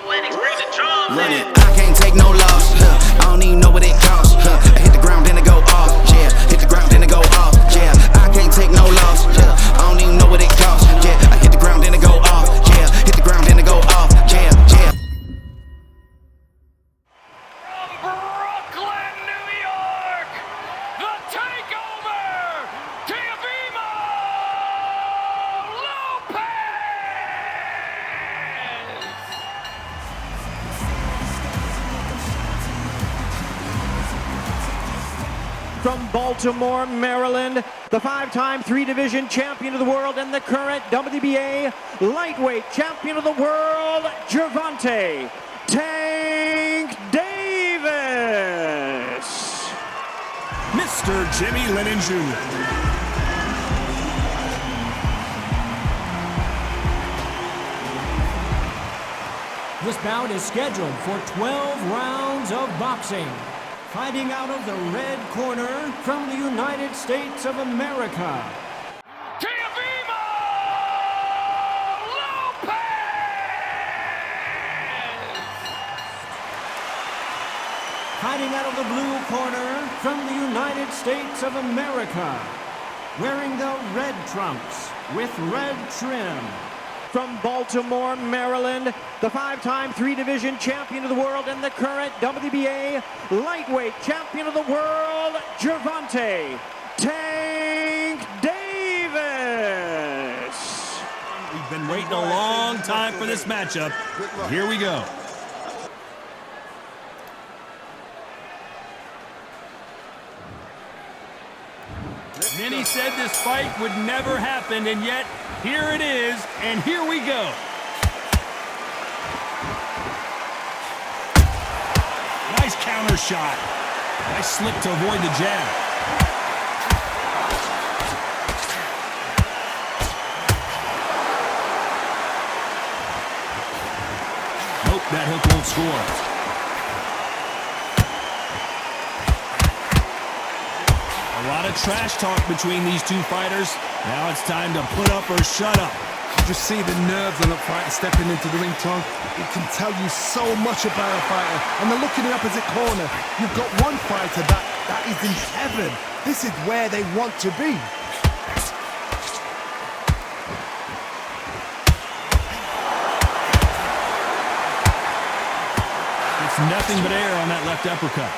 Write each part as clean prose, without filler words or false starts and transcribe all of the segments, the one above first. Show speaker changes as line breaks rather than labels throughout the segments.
Run it. I can't take no loss. I don't even know what it costs. I hit the ground, then it go off. Yeah, hit the ground, then it go off. Yeah, I can't take no loss. I don't even know what it costs. Yeah, I hit the ground, then it go off. Yeah, hit the ground, then it go off. Yeah, yeah.
From Brooklyn, New York, the takeover, Teofimo Lopez.
From Baltimore, Maryland, the five-time three-division champion of the world and the current WBA lightweight champion of the world, Gervonta Tank Davis.
Mr. Jimmy Lennon Jr.
This bout is scheduled for 12 rounds of boxing. Fighting out of the red corner from the United States of America.
Teofimo Lopez.
Fighting out of the blue corner from the United States of America. Wearing the red trunks with red trim.
From Baltimore, Maryland, the five-time three-division champion of the world and the current WBA lightweight champion of the world, Gervonta Tank Davis.
We've been waiting a long time for this matchup. Here we go. Many said this fight would never happen, and yet here it is, and here we go. Nice counter shot. Nice slip to avoid the jab. Nope, that hook won't score. A lot of trash talk between these two fighters. Now it's time to put up or shut up.
You just see the nerves on a fighter stepping into the ring, Tom. It can tell you so much about a fighter. And then look in the opposite corner. You've got one fighter that is in heaven. This is where they want to be.
It's nothing but air on that left uppercut.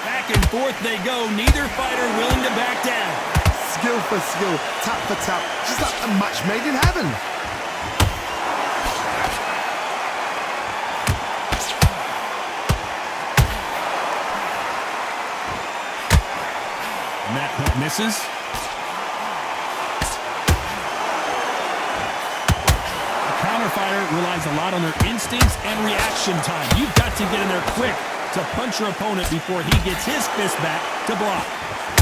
Back and forth they go. Neither fighter willing to back down.
Skill for skill, tap for tap. Just like a match made in heaven.
And that hook misses. A counter fighter relies a lot on their instincts and reaction time. You've got to get in there quick to punch your opponent before he gets his fist back to block.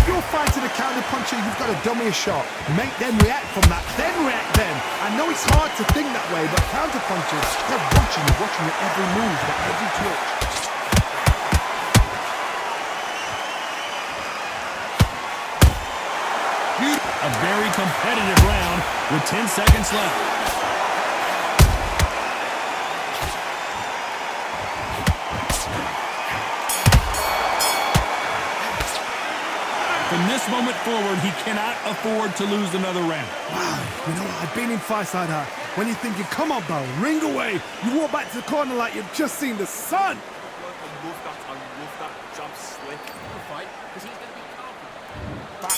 If you're fighting a counter puncher, you've got to dummy a shot. Make them react from that, then react then. I know it's hard to think that way, but counter punchers, they're watching your every move, their every twitch.
A very competitive round with 10 seconds left. From this moment forward, he cannot afford to lose another round.
Wow, you know what? I've been in fights like that. When you're thinking, come on, bro, ring away. You walk back to the corner like you've just seen the sun.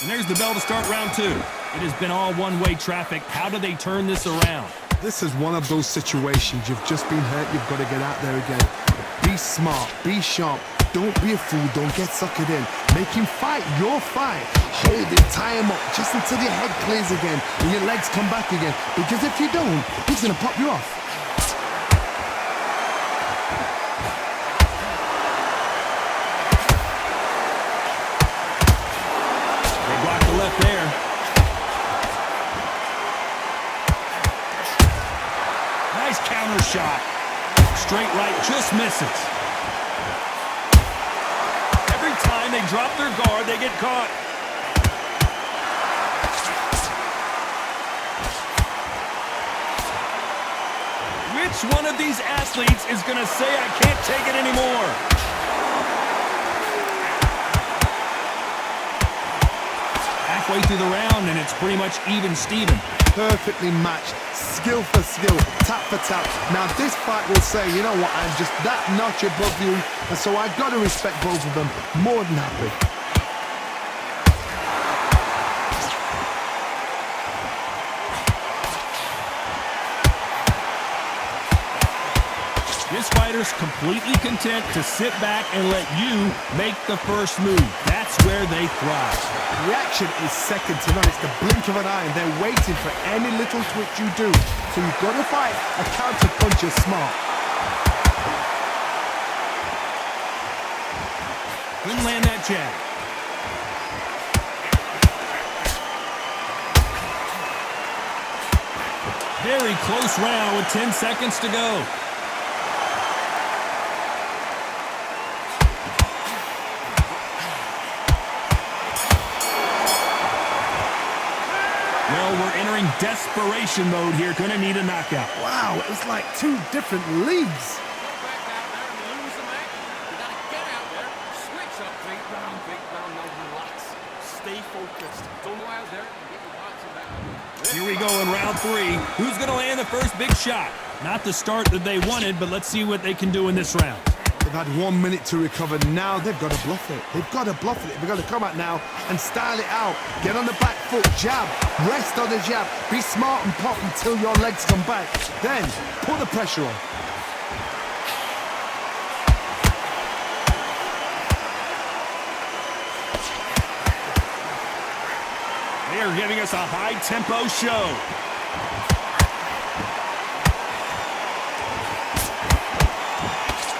And there's the bell to start round two. It has been all one-way traffic. How do they turn this around?
This is one of those situations. You've just been hurt. You've got to get out there again. Be smart. Be sharp. Don't be a fool. Don't get suckered in. Make him fight your fight. Hold him, tie him up, just until your head clears again and your legs come back again. Because if you don't, he's going to pop you off.
They block the left there. Nice counter shot. Straight right just misses. Every time they drop their guard, they get caught. Which one of these athletes is going to say, I can't take it anymore? Halfway through the round, and it's pretty much even Steven.
Perfectly matched, skill for skill, tap for tap. Now this fight will say, you know what, I'm just that notch above you, and so I've got to respect both of them. More than happy.
This fighter's completely content to sit back and let you make the first move. That's where they thrive.
Reaction is second to none. It's the blink of an eye, and they're waiting for any little twitch you do. So you've got to fight a counter puncher smart.
Couldn't land that jab. Very close round with 10 seconds to go. We're entering desperation mode here. Gonna need a knockout.
Wow, it's like two different leagues.
Stay focused. Don't go out there and get your boxing back.
Here we go in round 3. Who's gonna land the first big shot? Not the start that they wanted, but let's see what they can do in this round.
They've had 1 minute to recover. Now they've got to bluff it. They've got to bluff it. They've got to come out now and style it out. Get on the back foot, jab, rest on the jab. Be smart and pop until your legs come back. Then put the pressure on.
They are giving us a high-tempo show.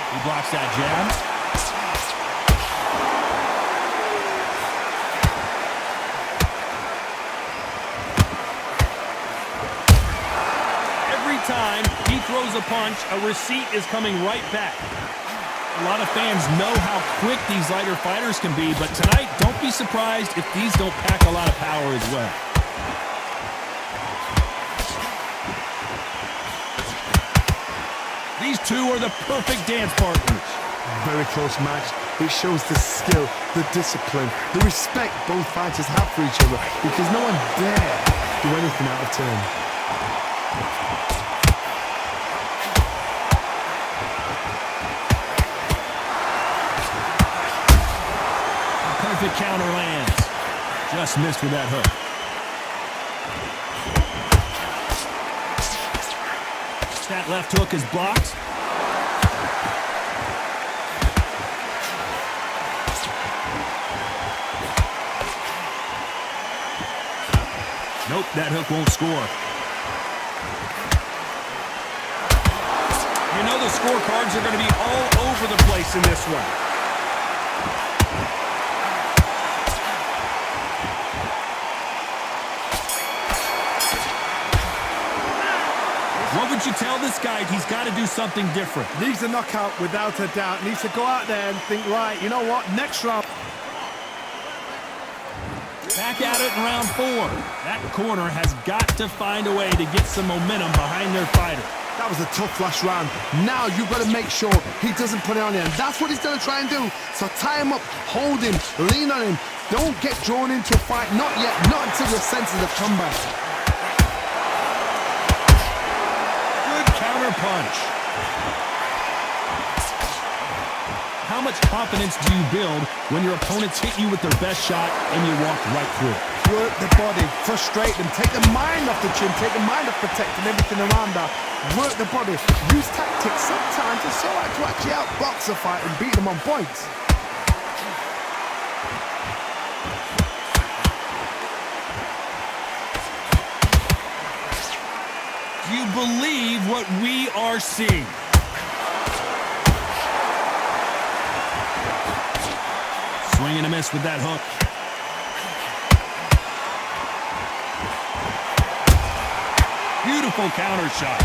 He blocks that jab. Every time he throws a punch, a receipt is coming right back. A lot of fans know how quick these lighter fighters can be, but tonight, don't be surprised if these don't pack a lot of power as well. These two are the perfect dance partners.
Very close match. It shows the skill, the discipline, the respect both fighters have for each other, because no one dare do anything out of turn.
Perfect counter lands. Just missed with that hook. That left hook is blocked. Nope, that hook won't score. You know the scorecards are going to be all over the place in this one. What would you tell this guy? He's got to do something different.
Needs a knockout without a doubt. Needs to go out there and think, right, you know what, next round.
Back at it in round 4. That corner has got to find a way to get some momentum behind their fighter.
That was a tough last round. Now you've got to make sure he doesn't put it on you, and that's what he's going to try and do. So tie him up, hold him, lean on him. Don't get drawn into a fight. Not yet. Not until your senses have come back.
Good counter punch. How much confidence do you build when your opponents hit you with their best shot and you walk right through it?
Work the body, frustrate them, take the mind off the chin, take the mind off protecting everything around that. Work the body, use tactics sometimes to show how to actually outbox a fight and beat them on points.
Do you believe what we are seeing? Swing and a miss with that hook. Beautiful counter shot.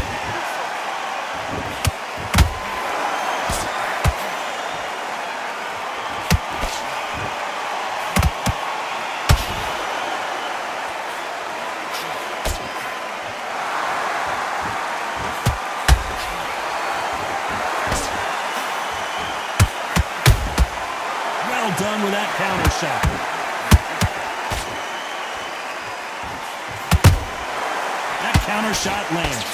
Well done with that counter shot. That counter shot lands.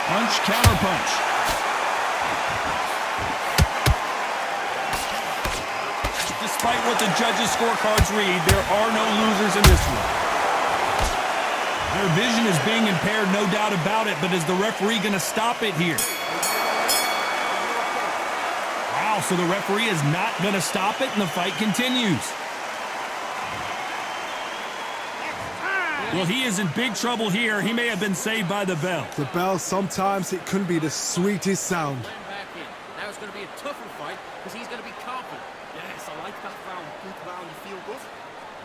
Punch, counter punch. Despite what the judges' scorecards read, there are no losers in this one. Their vision is being impaired, no doubt about it, but is the referee going to stop it here? Wow, so the referee is not going to stop it, and the fight continues. Well, he is in big trouble here. He may have been saved by the bell.
The bell, sometimes it can be the sweetest sound.
Back in. Now it's going to be a tougher fight because he's going to be confident. Yes, I like that round. Good round. You feel good?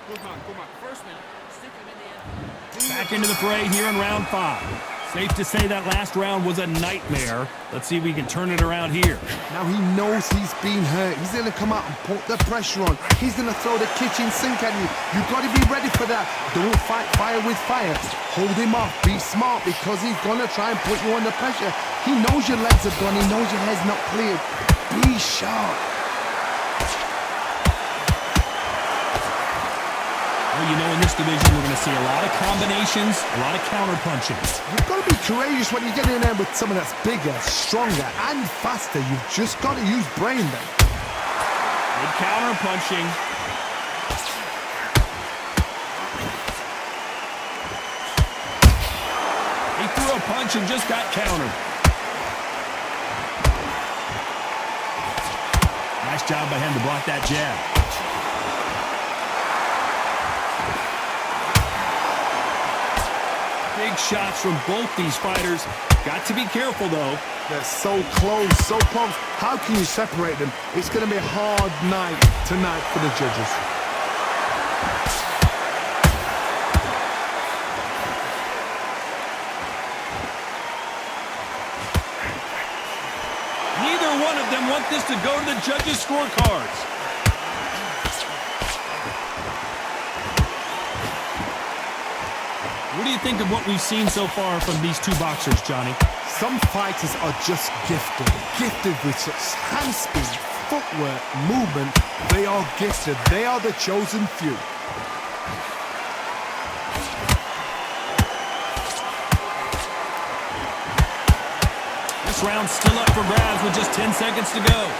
Good man. Good man. First minute. Stick him in the end.
Back into the fray here in round 5. Safe to say that last round was a nightmare. Let's see if we can turn it around here.
Now he knows he's been hurt. He's going to come out and put the pressure on. He's going to throw the kitchen sink at you. You've got to be ready for that. Don't fight fire with fire. Hold him off. Be smart because he's going to try and put you under pressure. He knows your legs are gone. He knows your head's not cleared. Be sharp.
Well, you know, in this division, we're going to see a lot of combinations, a lot of counter-punching.
You've got to be courageous when you get in there with someone that's bigger, stronger, and faster. You've just got to use brain then.
Good counter-punching. He threw a punch and just got countered. Nice job by him to block that jab. Big shots from both these fighters. Got to be careful, though.
They're so close, so close. How can you separate them? It's going to be a hard night tonight for the judges.
Neither one of them want this to go to the judges' scorecards. What do you think of what we've seen so far from these two boxers, Johnny?
Some fighters are just gifted with such hand speed, footwork, movement. They are gifted. They are the chosen few.
This round's still up for grabs with just 10 seconds to go.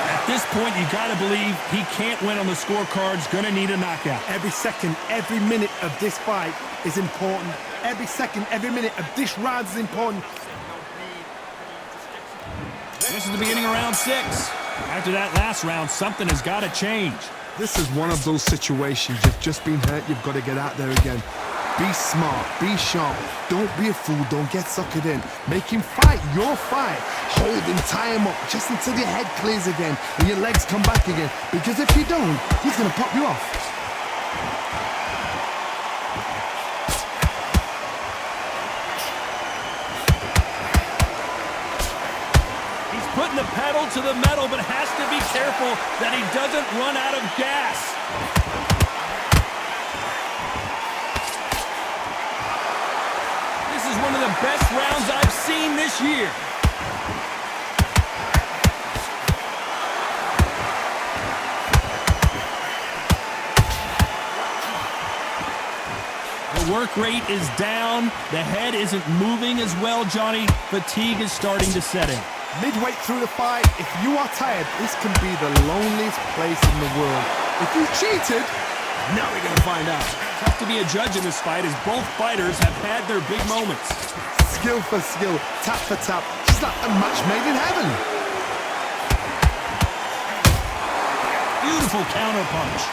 At this point, you got to believe he can't win on the scorecards. Going to need a knockout.
Every second, every minute of this fight is important. Every second, every minute of this round is important.
This is the beginning of round 6. After that last round, something has got to change.
This is one of those situations. You've just been hurt. You've got to get out there again. Be smart. Be sharp. Don't be a fool. Don't get suckered in. Make him fight your fight. Hold him, tie him up just until your head clears again and your legs come back again. Because if you don't, he's going to pop you off.
Putting the pedal to the metal, but has to be careful that he doesn't run out of gas. This is one of the best rounds I've seen this year. The work rate is down. The head isn't moving as well, Johnny. Fatigue is starting to set in.
Midway through the fight, if you are tired, this can be the loneliest place in the world. If you cheated, now we're going to find out.
Tough to be a judge in this fight as both fighters have had their big moments.
Skill for skill, tap for tap, just like a match made in heaven.
Beautiful counter punch.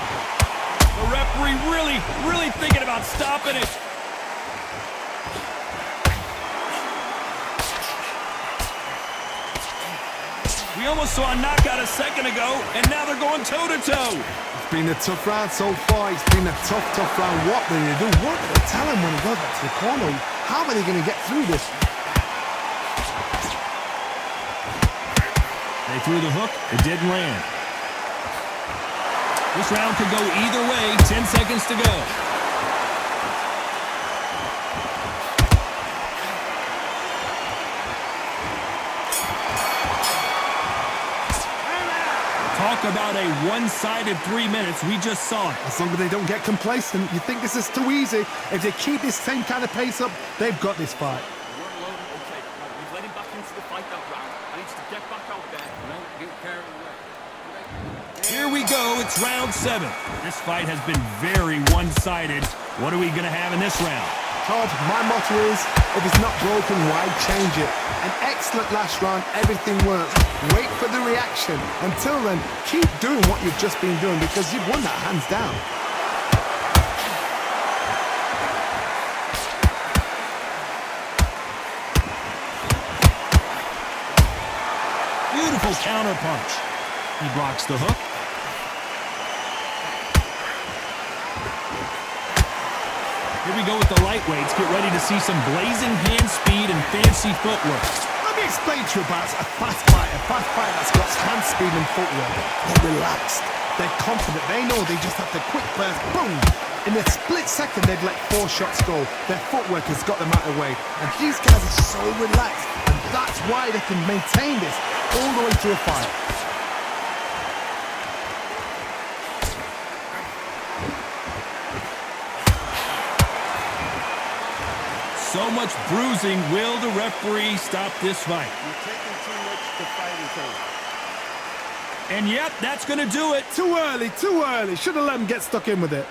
The referee really thinking about stopping it. We almost saw a knockout a second ago, and now they're going toe-to-toe.
It's been a tough round so far. It's been a tough round. What do they do? What do they tell him when he goes back to the corner? How are they going to get through this?
They They threw the hook. It didn't land. This round could go either way. 10 seconds to go. Talk about a one-sided 3 minutes. We just saw it.
As long as they don't get complacent, you think this is too easy. If they keep this same kind of pace up, they've got this fight.
We're alone. Okay, right, we've let him back into the fight that round. I need to get back out there. Don't get carried away.
Here we go. It's round 7. This fight has been very one-sided. What are we going to have in this round?
Todd, my motto is, if it's not broken, why change it? An excellent last round, everything works. Wait for the reaction. Until then, keep doing what you've just been doing because you've won that hands down.
Beautiful counter punch. He blocks the hook. Here we go with the lightweights. Get ready to see some blazing hand speed and fancy footwork.
Let me explain to you about a fast fighter. A fast fighter that's got hand speed and footwork. They're relaxed. They're confident. They know they just have to quick burst. Boom! In a split second, they'd let 4 shots go. Their footwork has got them out of the way. And these guys are so relaxed. And that's why they can maintain this all the way through a fight.
So much bruising. Will the referee stop this fight?
You're taking too much to fight until.
And yep, that's going to do it.
Too early, too early. Should have let him get stuck in with it.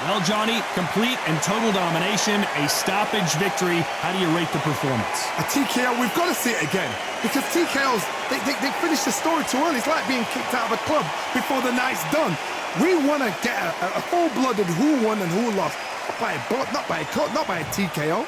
Well, Johnny, complete and total domination, a stoppage victory. How do you rate the performance?
A TKO, we've got to see it again. Because TKOs, they finish the story too early. It's like being kicked out of a club before the night's done. We want to get a full-blooded who won and who lost. Not by a cut, not by a TKO.